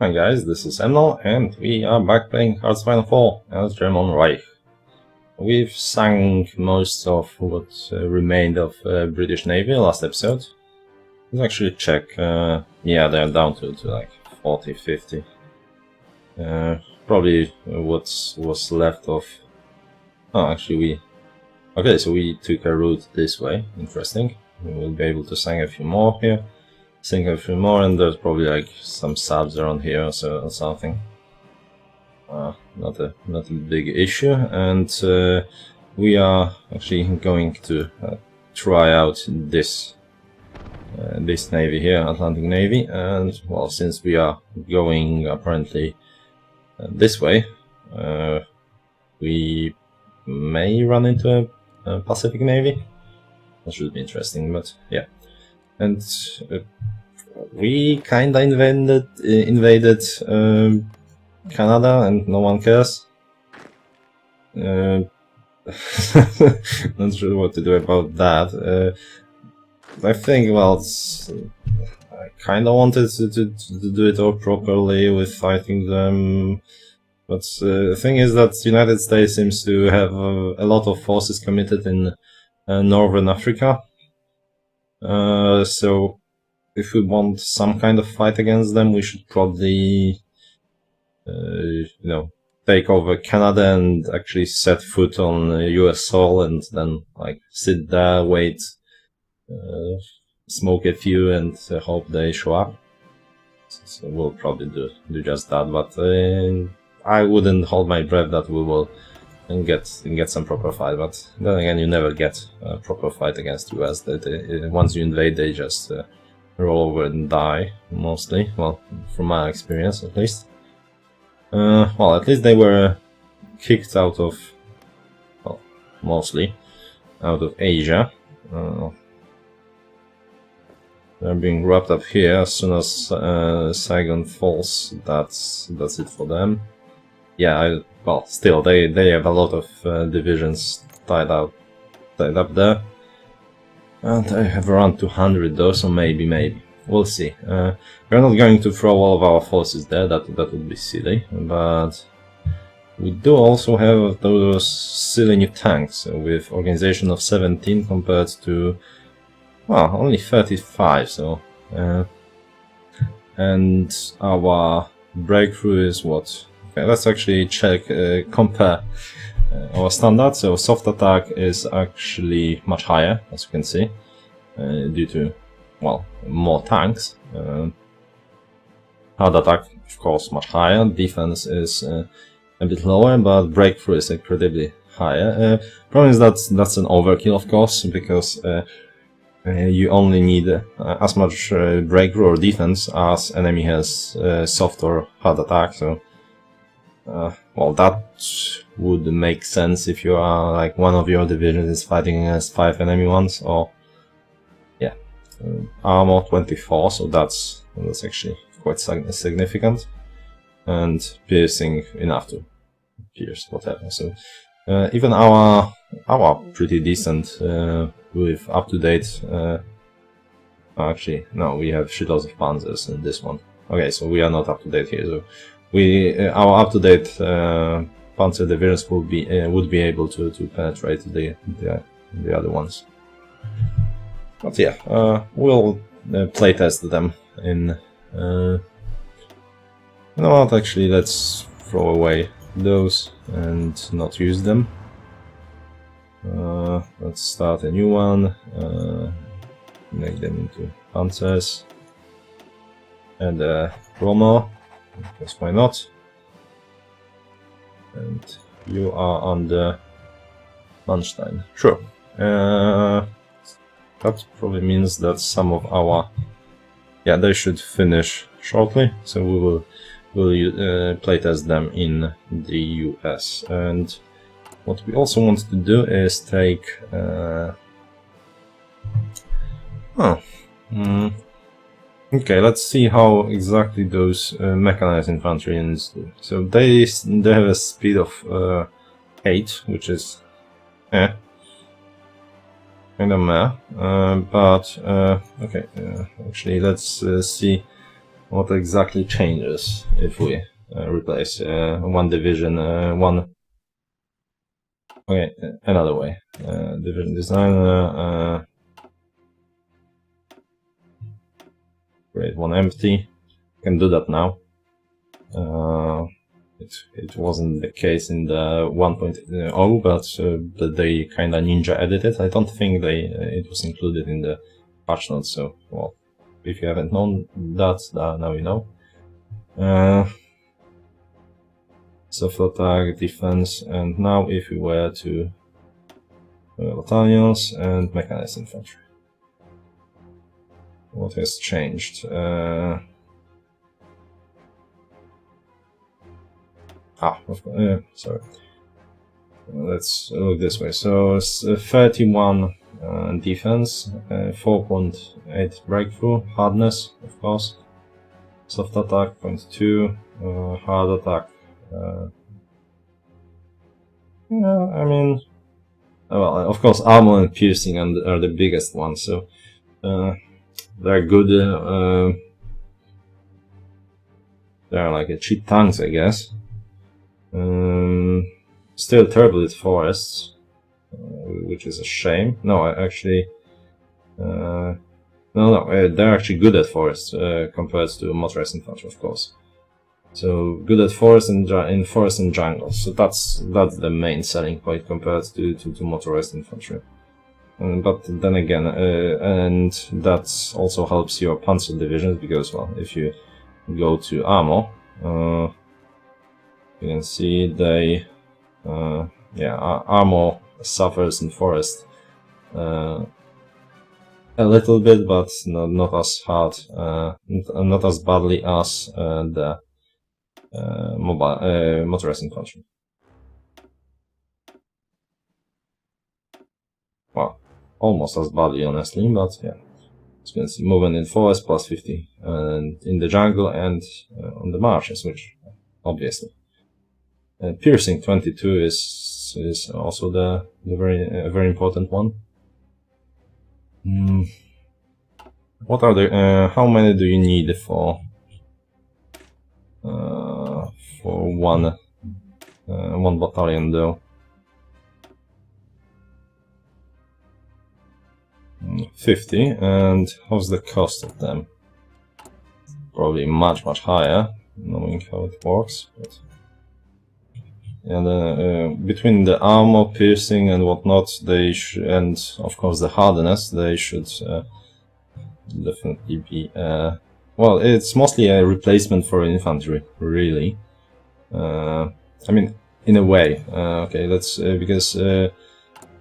Hi guys, this is Emnel, and we are back playing Hearts Final 4 as German Reich. We've sunk most of what remained of British Navy last episode. Let's actually check. Yeah, they're down to like 40, 50. Probably what was left of... Oh, actually Okay, so we took a route this way. Interesting. We will be able to sink a few more here. Sink a few more, and there's probably like some subs around here or something. Not a big issue, and we are actually going to try out this navy here, Atlantic Navy, and well, since we are going apparently this way, we may run into a Pacific Navy. That should be interesting, but yeah. And we kinda invaded Canada, and no one cares. Not sure what to do about that. I think, well, I kinda wanted to do it all properly with fighting them, but the thing is that the United States seems to have a lot of forces committed in Northern Africa. So if we want some kind of fight against them, we should probably, take over Canada and actually set foot on US soil, and then like sit there, wait, smoke a few, and hope they show up. So we'll probably do just that, but I wouldn't hold my breath that we will get some proper fight. But then again, you never get a proper fight against US. Once you invade, they just roll over and die, mostly. Well, from my experience, at least. Well, at least they were kicked out of, well, mostly out of Asia. They're being wrapped up here as soon as Saigon falls. That's it for them. Yeah, well, still they have a lot of divisions tied up there. And I have around 200 though, so maybe. We'll see. We're not going to throw all of our forces there, that would be silly, but we do also have those silly new tanks with organization of 17 compared to, well, only 35, so... and our breakthrough is what? Okay, let's actually check, compare our standards. So soft attack is actually much higher, as you can see, due to, well, more tanks. Hard attack, of course, much higher. Defense is a bit lower, but breakthrough is incredibly higher. Problem is that's an overkill, of course, because you only need as much breakthrough or defense as enemy has soft or hard attack. So, well, that would make sense if you are like one of your divisions is fighting against 5 enemy ones, or yeah, armor 24. So that's actually quite significant, and piercing enough to pierce whatever. So even our pretty decent with up-to-date. Actually, no, we have shitloads of panzers in this one. Okay, so we are not up-to-date here. So our up-to-date panzer divisions would be able to penetrate the other ones. But yeah, we'll playtest them in. You know what? Actually, let's throw away those and not use them. Let's start a new one. Make them into panzers and Romo, because why not? And you are under Manstein. Sure. That probably means that some of our, yeah, they should finish shortly. So we'll playtest them in the US. And what we also want to do is take okay, let's see how exactly those mechanized infantry units do. So they have a speed of 8, which is kind of meh. But okay, actually let's see what exactly changes if we replace one division, one... Okay, another way. Division designer, create one empty. Can do that now. It wasn't the case in the 1.0, but they kinda ninja edited. I don't think it was included in the patch notes, so, well, if you haven't known that, now you know. Soft attack, defense, and now if we were to battalions and mechanized infantry. What has changed? Sorry. Let's look this way. So it's 31 defense, 4.8 breakthrough, hardness, of course, soft attack 0.2, hard attack. Yeah, I mean, well, of course, armor and piercing are the biggest ones. So they're good. They're like a cheap tanks, I guess. Still terrible with forests, which is a shame. No, they're actually good at forests compared to motorized infantry, of course. So good at forest and in forest and jungle. So that's the main selling point compared to motorized infantry. But then again, and that also helps your panzer divisions because, well, if you go to ammo, you can see they, armor suffers in forest a little bit, but not as hard, not as badly as the motorized infantry. Well, almost as badly, honestly, but yeah. As you can see, movement in forest plus 50, and in the jungle and on the marshes, which obviously. Piercing 22 is also the very important one. What are the how many do you need for one battalion though? 50, and how's the cost of them? Probably much higher, knowing how it works. But and between the armor, piercing, and whatnot, and of course the hardness, they should definitely be. Well, it's mostly a replacement for infantry, really. I mean, in a way. Okay, that's because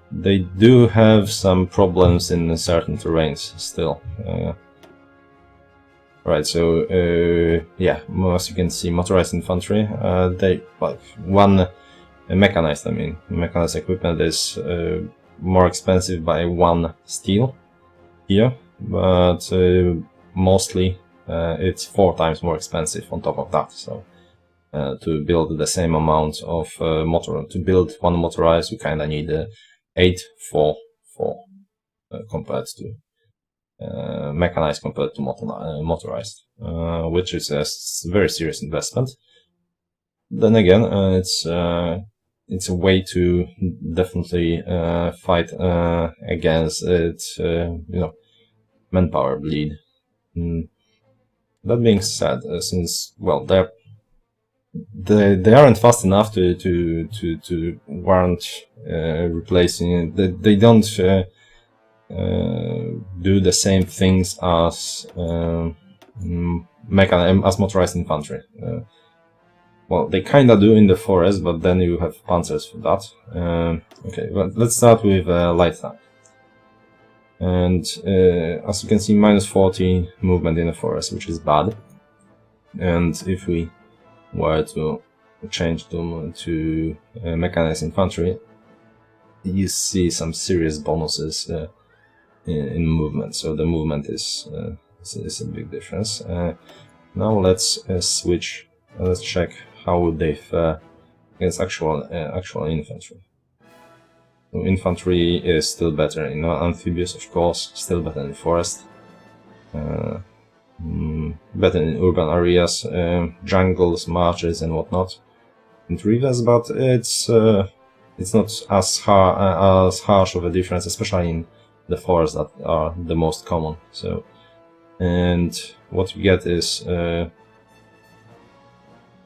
they do have some problems in certain terrains still. Right, so yeah, as you can see, motorized infantry, they like one mechanized. I mean, mechanized equipment is more expensive by 1 steel here, but mostly it's 4 times more expensive on top of that. So to build the same amount of to build one motorized, you kind of need 8 4 4 compared to. Mechanized compared to motorized, which is a very serious investment. Then again, it's a way to definitely fight against its manpower bleed. That being said, since well they aren't fast enough to warrant replacing. They don't. Do the same things as motorized infantry. Well, they kinda do in the forest, but then you have panzers for that. Okay, well, let's start with light tank. And as you can see, minus 40 movement in the forest, which is bad. And if we were to change them to mechanized infantry, you see some serious bonuses in movement, so the movement is a big difference. Now let's switch. Let's check how they fare against actual infantry. So infantry is still better in amphibious, of course, still better in forest. better in urban areas, jungles, marshes, and whatnot, and rivers. But it's not as harsh of a difference, especially in the forests that are the most common. So, and what you get is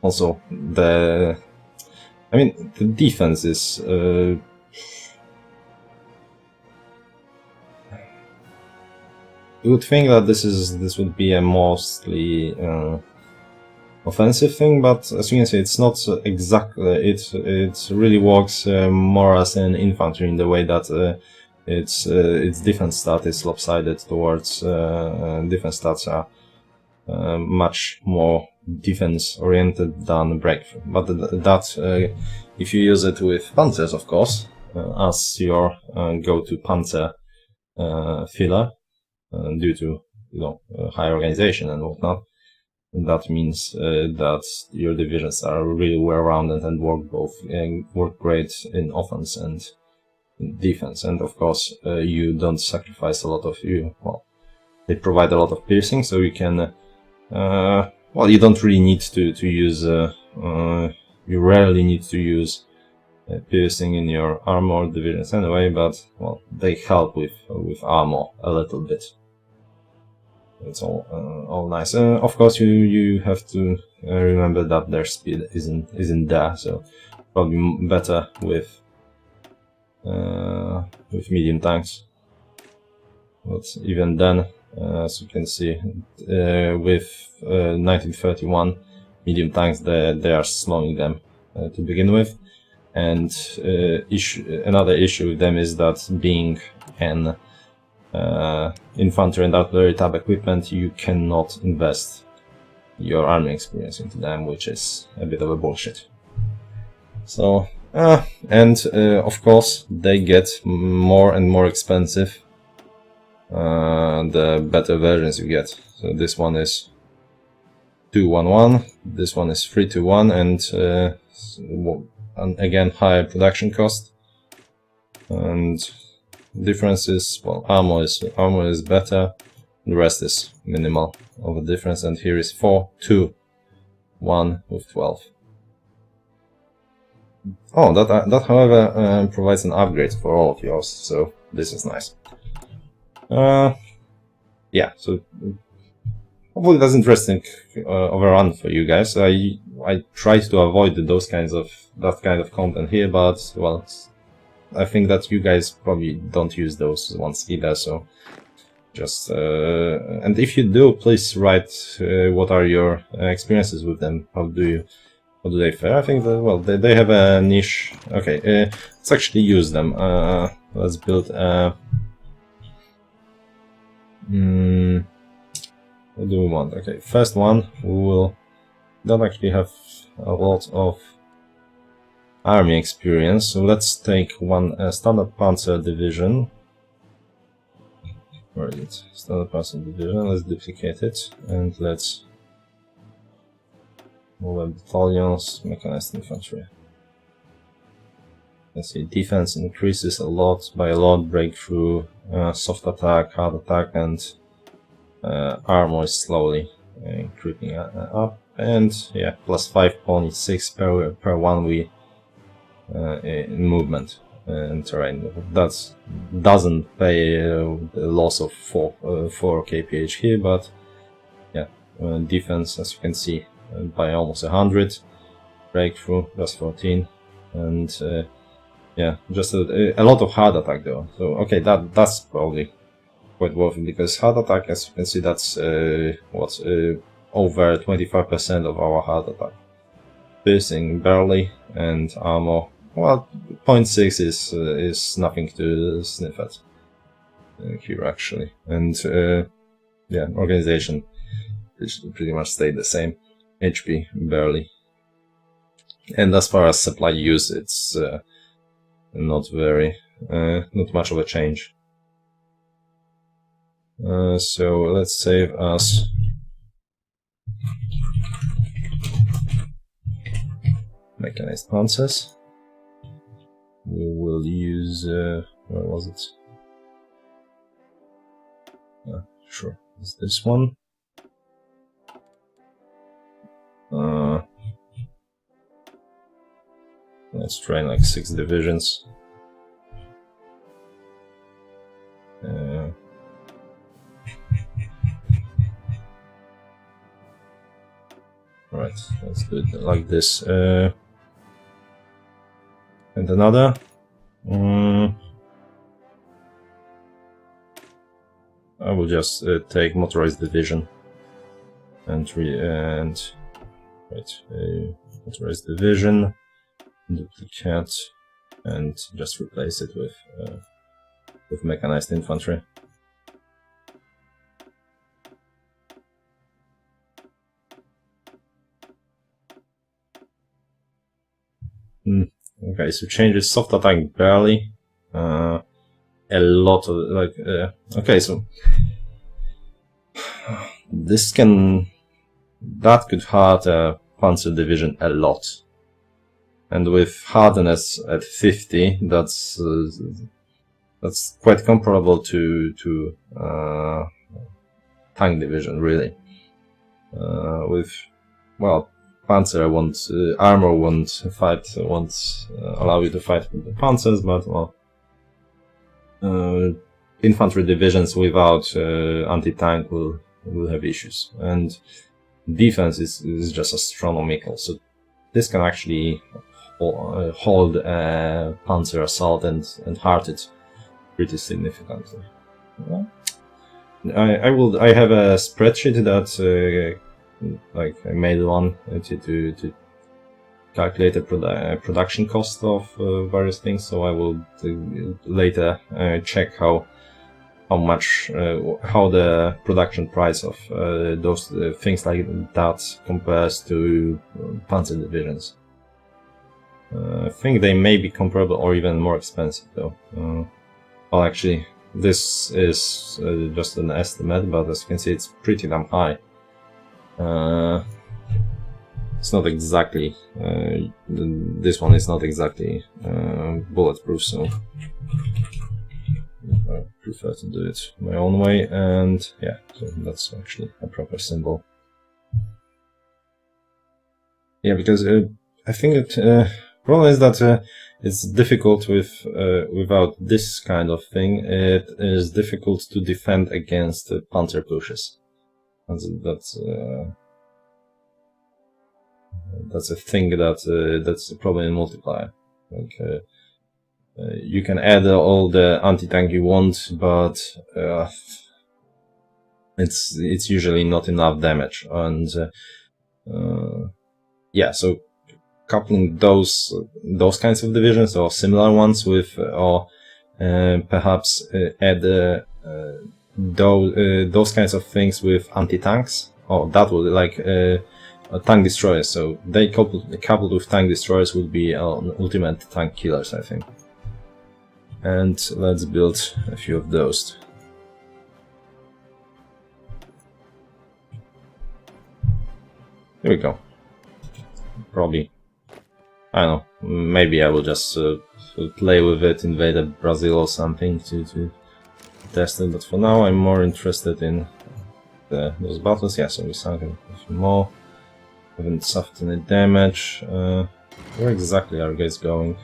also the defense is you would think that this would be a mostly offensive thing, but as you can see, it's not exactly. It really works more as an infantry in the way that its defense stat is lopsided towards defense stats are much more defense oriented than breakthrough. But that if you use it with panzers, of course, as your go-to panzer filler, due to high organization and whatnot, that means that your divisions are really well-rounded and work great in offense and in defense. And of course, you don't sacrifice a lot of they provide a lot of piercing, so you can you don't really need to use you rarely need to use piercing in your armor divisions anyway, but they help with armor a little bit. It's all nice. Of course, you have to remember that their speed isn't there, so probably better with medium tanks. But even then, as you can see, with 1931 medium tanks, they are slowing them to begin with, and another issue with them is that being an infantry and artillery type equipment, you cannot invest your army experience into them, which is a bit of a bullshit. So, and of course, they get more and more expensive the better versions you get. So this one is 211, this one is 321, and again higher production cost. And difference is, armor is better, the rest is minimal of a difference, and here is 4, 2, 1 with 12. Oh, that however provides an upgrade for all of yours, so this is nice. Yeah, so hopefully that's interesting overrun for you guys. I tried to avoid that kind of content here, but I think that you guys probably don't use those ones either, so just and if you do, please write what are your experiences with them. How do they fare? I think that they have a niche. Okay, let's actually use them. Let's build a what do we want? Okay, first one, we don't actually have a lot of army experience, so let's take one standard panzer division. Where is it? Standard panzer division. Let's duplicate it and let's move battalions, mechanized infantry. Let's see, defense increases by a lot, breakthrough, soft attack, hard attack, and armor is slowly creeping up. And yeah, plus 5.6 per 1 in movement and terrain. That doesn't pay a loss of 4 kph here, but yeah, defense, as you can see, by almost 100, breakthrough plus 14, and yeah, just a lot of hard attack though. So okay, that's probably quite worth it, because hard attack, as you can see, that's over 25% of our hard attack. Piercing barely, and armor, 0.6 is nothing to sniff at here actually. And yeah, organization pretty much stayed the same. HP barely. And as far as supply use, it's not much of a change. So let's save us mechanized panzers. We will use where was it? Sure, it's this one. Let's train like 6 divisions. Right, let's do it like this. And another. I will just take motorized division and motorized division, duplicate, and just replace it with mechanized infantry. Okay, so changes soft attack barely. A lot of like okay, so that could hurt a panzer division a lot, and with hardness at 50, that's quite comparable to tank division, really. With, well, panzer armor won't allow you to fight with the panzers, but well, infantry divisions without anti-tank will have issues, and defense is just astronomical. So this can actually hold a panzer assault and hurt it pretty significantly. I have a spreadsheet that like I made one to calculate the production cost of various things. So I will later check how the production price of those things like that compares to panzer divisions. I think they may be comparable or even more expensive though. Well, actually, this is just an estimate, but as you can see, it's pretty damn high. It's not exactly this one is not exactly bulletproof, so I prefer to do it my own way. And yeah, so that's actually a proper symbol. Yeah, because I think that problem is that it's difficult without this kind of thing. It is difficult to defend against panzer pushes. That's a thing that's a problem in multiplayer. Like you can add all the anti-tank you want, but it's usually not enough damage. And yeah, so coupling those kinds of divisions or similar ones with, or perhaps add those kinds of things with anti-tanks. Oh, that would like tank destroyers. So they coupled with tank destroyers would be ultimate tank killers, I think. And let's build a few of those. Here we go. Probably, I don't know, maybe I will just play with it, invade Brazil or something to test it, but for now I'm more interested in those battles. Yeah, so we sunk a few more, haven't suffered any damage. Where exactly are you guys going?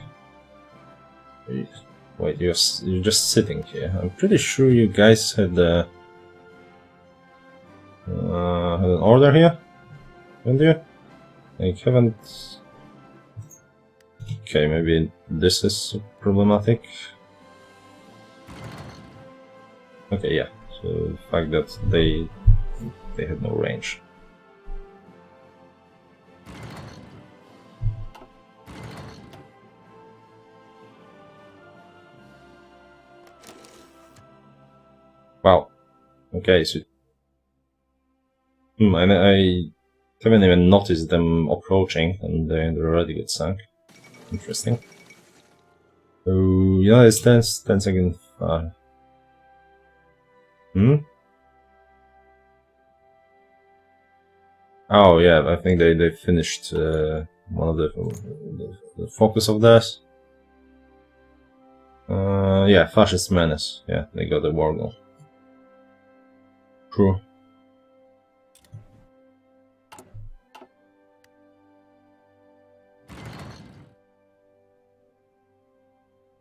Wait, you're just sitting here. I'm pretty sure you guys had an order here, didn't you? I haven't. Okay, maybe this is problematic. Okay, yeah. So the fact that they had no range. Wow. Okay, so and I haven't even noticed them approaching, and they're already get sunk. Interesting. So United States, 10 seconds. Oh yeah, I think they finished one of the focus of theirs. Yeah, Fascist Menace. Yeah, they got the war goal. True.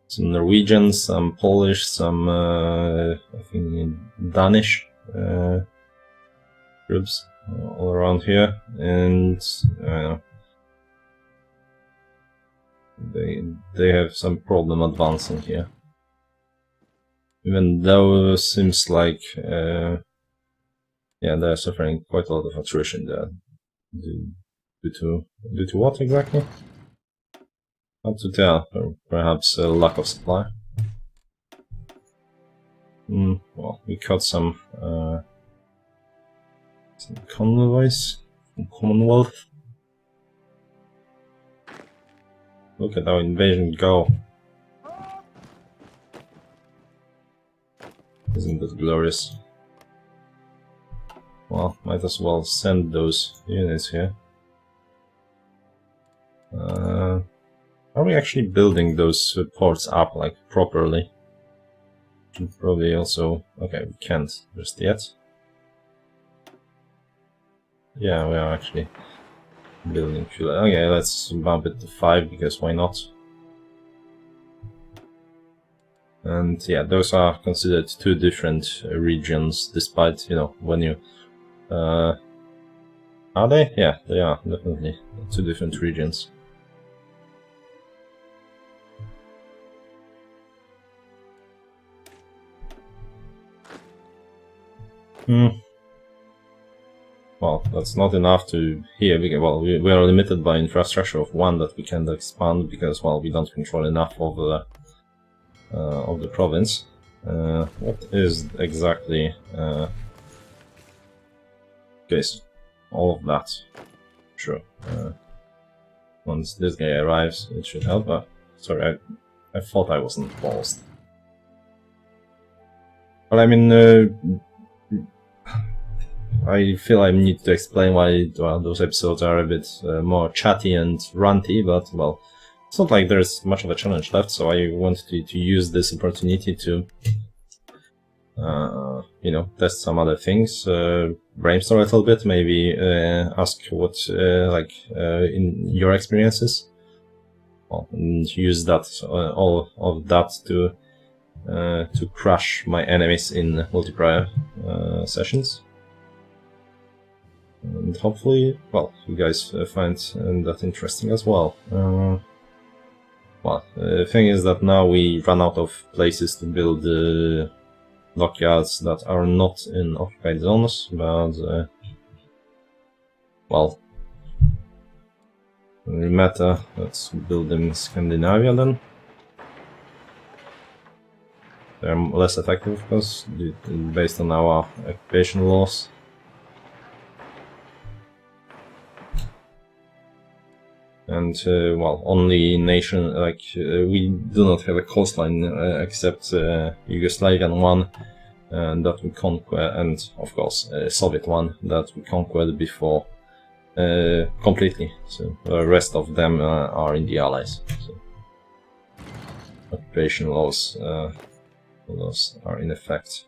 some Norwegian, some Polish, some I think Danish groups all around here, and they have some problem advancing here. Even though it seems like yeah, they're suffering quite a lot of attrition there. Due to what exactly? Hard to tell. Perhaps a lack of supply. Well, we caught some convoys from Commonwealth. Look at our invasion go. Isn't that glorious? Well, might as well send those units here. Are we actually building those ports up like properly? Should probably also... okay, we can't just yet. Yeah, we are actually building fuel. Okay, let's bump it to 5 because why not? And yeah, those are considered 2 different regions, despite, you know, when you... are they? Yeah, they are, definitely 2 different regions. Well, that's not enough to here, because, well, we are limited by infrastructure of 1 that we can't expand because, well, we don't control enough of the province. What is exactly... okay, so all of that. Sure. Once this guy arrives, it should help. Sorry, I thought I wasn't paused. Well, I mean... I feel I need to explain why those episodes are a bit more chatty and ranty, but, well, it's not like there's much of a challenge left, so I wanted to use this opportunity to, you know, test some other things, brainstorm a little bit, maybe ask what, in your experiences, well, and use that, all of that to crush my enemies in multiplayer sessions. And hopefully, well, you guys find that interesting as well. Well, the thing is that now we run out of places to build dockyards that are not in occupied zones, but, well, meta, let's build them in Scandinavia then. They're less effective, of course, based on our occupation laws. And, well, only nation, like, we do not have a coastline except Yugoslavian one that we conquer, and, of course, Soviet one that we conquered before completely. So the rest of them are in the Allies. So occupation laws are in effect.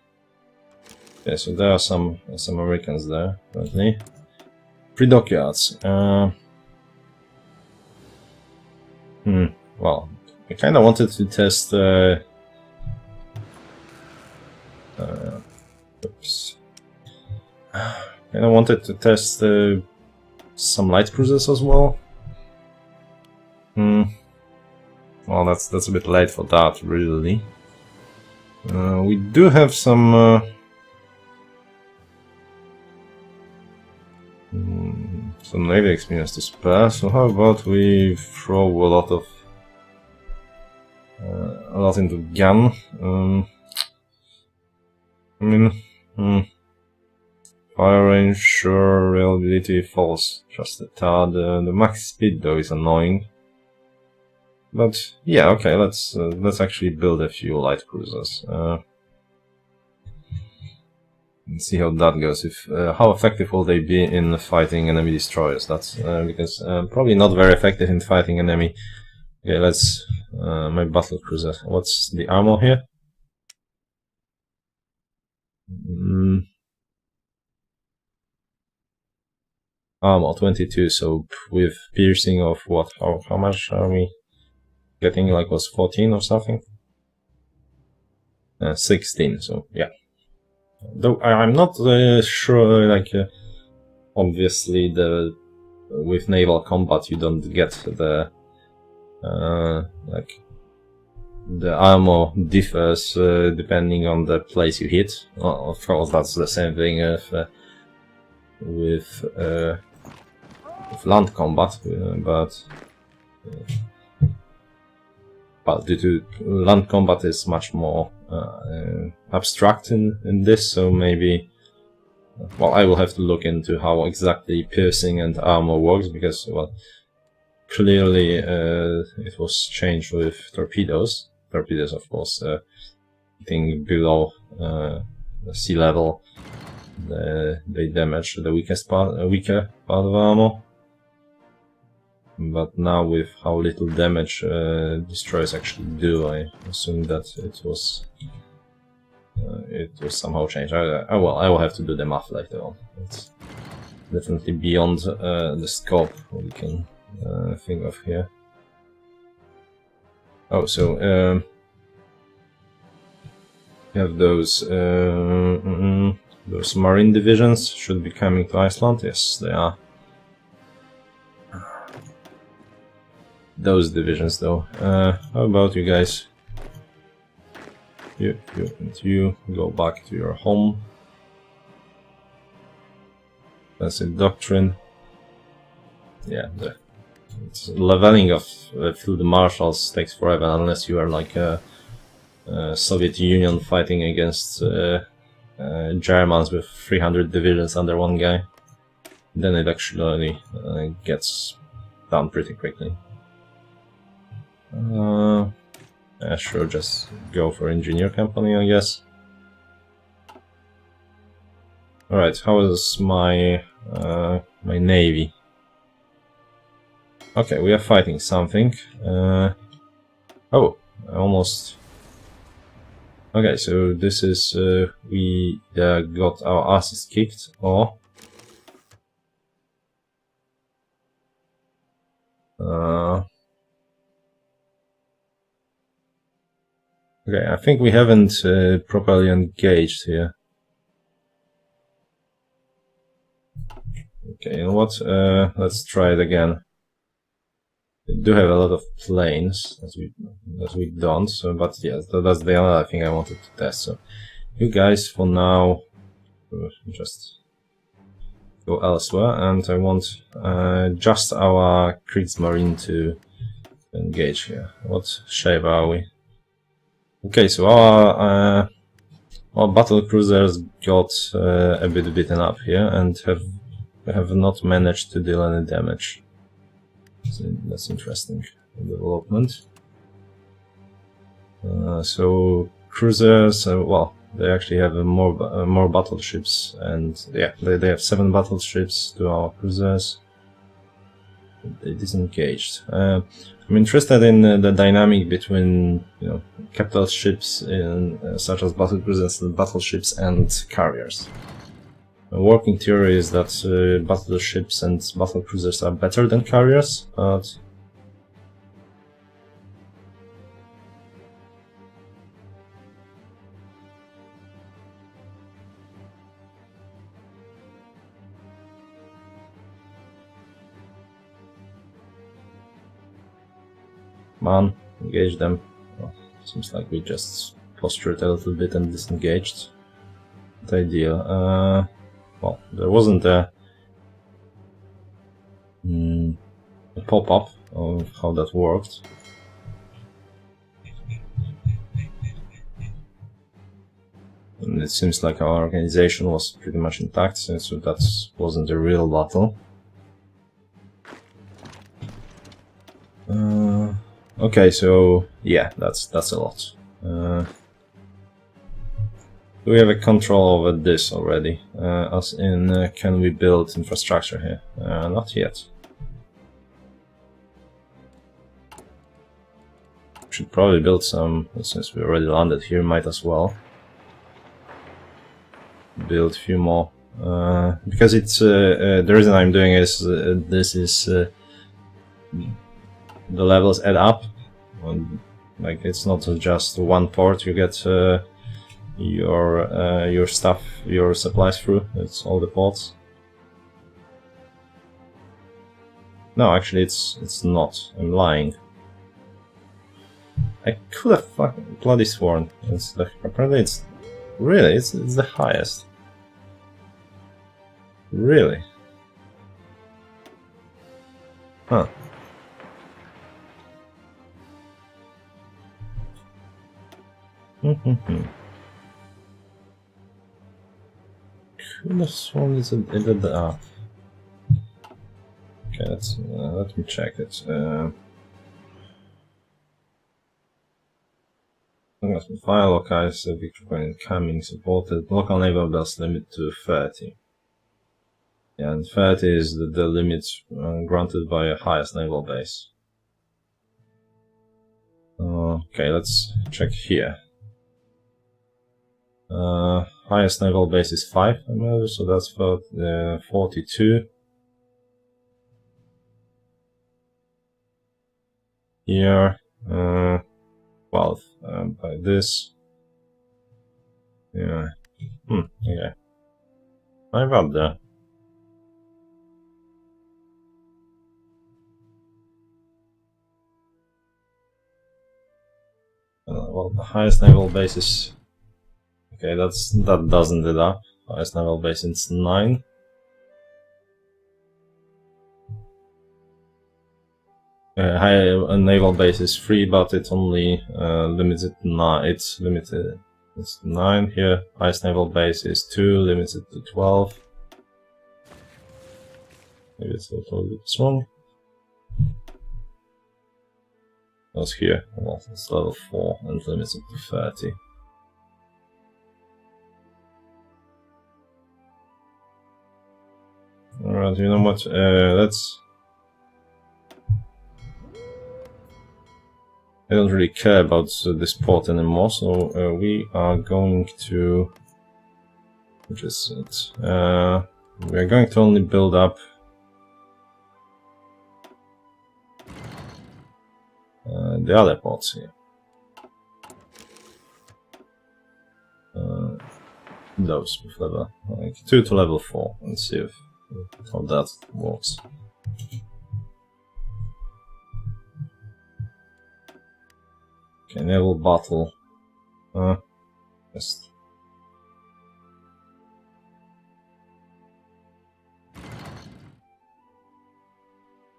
Okay, so there are some Americans there, apparently. 3 dockyards. Well, I kind of wanted to test. Oops. Kind of wanted to test some light cruisers as well. Well, that's a bit late for that, really. We do have some. Some navy experience to spare, so how about we throw a lot into gun? I mean, fire range, sure, reliability falls just a tad. The max speed though is annoying. But yeah, okay, let's actually build a few light cruisers. And see how that goes. If how effective will they be in fighting enemy destroyers? That's because probably not very effective in fighting enemy. Okay, let's my battle cruiser. What's the armor here? Armor 22. So with piercing of what? How much are we? getting like was 14 or something. 16. So yeah. Though I'm not sure. Like obviously, with naval combat you don't get the like the armor differs depending on the place you hit. Of course, that's the same thing with land combat, but due to land combat is much more abstract in this, so maybe. Well, I will have to look into how exactly piercing and armor works, because, well, clearly it was changed with torpedoes. Torpedoes, of course, hitting below sea level, they damage the weaker part of armor. But now, with how little damage destroyers actually do, I assume that it was somehow changed. I will have to do the math later on. It's definitely beyond the scope we can think of here. Oh, so we have those marine divisions should be coming to Iceland. Yes, they are. Those divisions, though. How about you guys? You go back to your home. That's a doctrine. Yeah, it's leveling of field marshals takes forever unless you are like a Soviet Union fighting against Germans with 300 divisions under one guy. Then it actually gets done pretty quickly. Yeah, sure, just go for engineer company, I guess. Alright, how is my my navy? Okay, we are fighting something. Oh, I almost. Okay, so this is we got our asses kicked, or okay, I think we haven't properly engaged here. Okay, you know what? Let's try it again. We do have a lot of planes, as we don't. So, but yeah, that's the other thing I wanted to test. So, you guys, for now, just go elsewhere, and I want just our Kriegsmarine to engage here. What shape are we? Okay, so our battle cruisers got a bit beaten up here and have not managed to deal any damage. So that's interesting development. So cruisers, well, they actually have more battleships, and yeah, they have 7 battleships to our cruisers. They disengaged. I'm interested in the dynamic between, capital ships such as battlecruisers and battleships and carriers. A working theory is that battleships and battlecruisers are better than carriers, but man, engage them. Well, seems like we just postured a little bit and disengaged. Not ideal. Well, there wasn't a pop-up of how that worked. And it seems like our organization was pretty much intact, so that wasn't a real battle. Okay, so yeah, that's a lot. Do we have a control over this already? As in, can we build infrastructure here? Not yet. Should probably build some, since we already landed here, might as well build a few more. Because it's the reason I'm doing is this is the levels add up, And, like, it's not just one port you get your stuff, your supplies through. It's all the ports. No, actually, it's not. I'm lying. I could have fucking bloody sworn. Apparently, it's really it's the highest. Really? Huh. Could have sworn it did the up. Okay, let me check it. File locals Victor incoming supported. Local naval base limit to 30. Yeah, and 30 is the limit granted by a highest naval base. Okay, let's check here. Highest naval base is 5, so that's for 42. Here, 12 by this. Yeah. Okay. I'm up there. Well, the highest naval base is. Okay, that doesn't add up. Highest naval base is 9. High naval base is 3, but it's only limited to 9. It's limited. It's 9 here. Highest naval base is 2, limited to 12. Maybe it's a little bit wrong. That's here. Well, it's level 4 and limited to 30. Alright, you know what? Let's. I don't really care about this port anymore, so we are going to. Which is it? We are going to only build up. The other ports here. Those with level like 2 to level 4, and see how that works. Okay, naval battle. Just.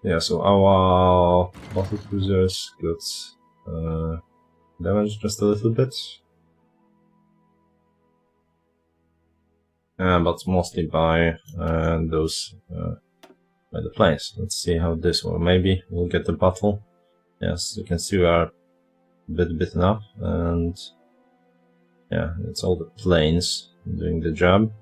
Yeah, so our battle cruisers got damaged just a little bit. But mostly by those by the planes. Let's see how this will. Maybe we'll get the battle. Yes, you can see we are a bit beaten up, and yeah, it's all the planes doing the job.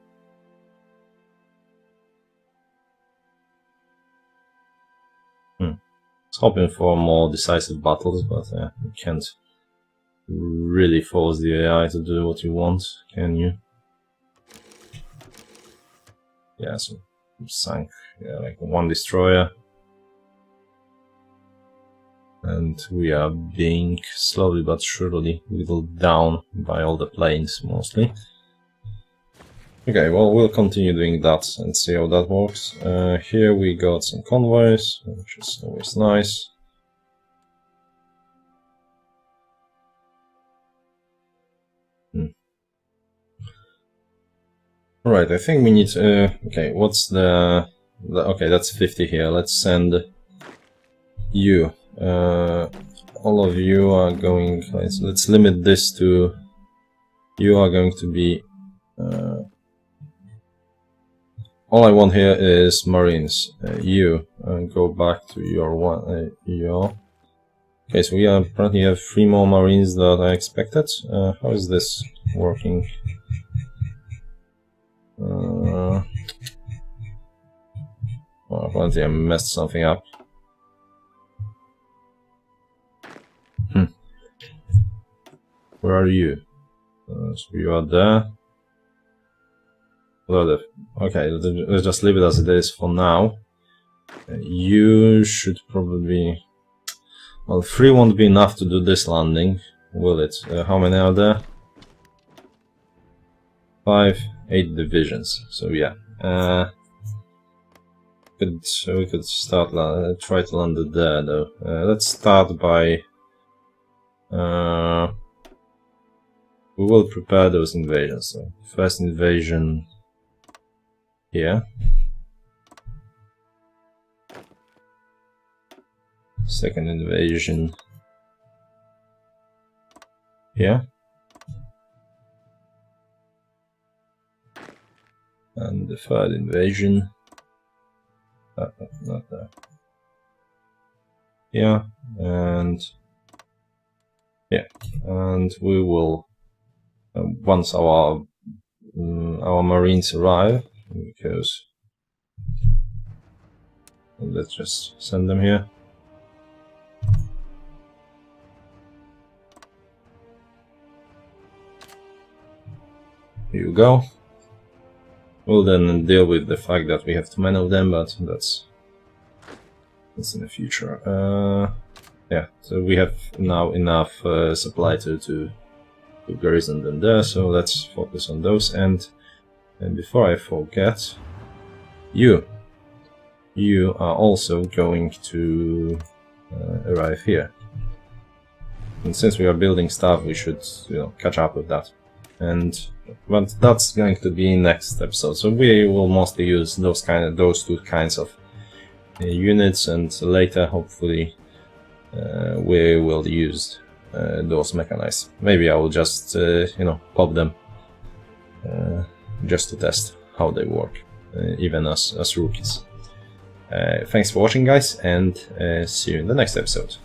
I was hoping for more decisive battles, but you can't really force the AI to do what you want, can you? Yeah, so sank like 1 destroyer. And we are being slowly but surely whittled down by all the planes, mostly. Okay, well, we'll continue doing that and see how that works. Here we got some convoys, which is always nice. Alright, I think we need okay, what's the okay, that's 50 here. Let's send you. All of you are going. Let's limit this to. You are going to be. All I want here is Marines. You go back to your one. Your. Okay, so we apparently have 3 more Marines than I expected. How is this working? Well, apparently I messed something up. Where are you? So you are there. Okay, let's just leave it as it is for now. You should probably. Well, 3 won't be enough to do this landing, will it? How many are there? 5, 8 divisions. So yeah, we could start try to land it there though. Let's start by we will prepare those invasions. So first invasion here. Second invasion here. And the third invasion, not there. Yeah, and yeah, and we will once our marines arrive, because let's just send them here. Here you go. We'll then deal with the fact that we have too many of them, but that's in the future. Yeah, so we have now enough supply to garrison them there, so let's focus on those. And before I forget, you are also going to arrive here. And since we are building stuff, we should, you know, catch up with that. But that's going to be next episode. So we will mostly use those two kinds of units, and later, hopefully, we will use those mechanized. Maybe I will just you know, pop them just to test how they work, even as rookies. Thanks for watching, guys, and see you in the next episode.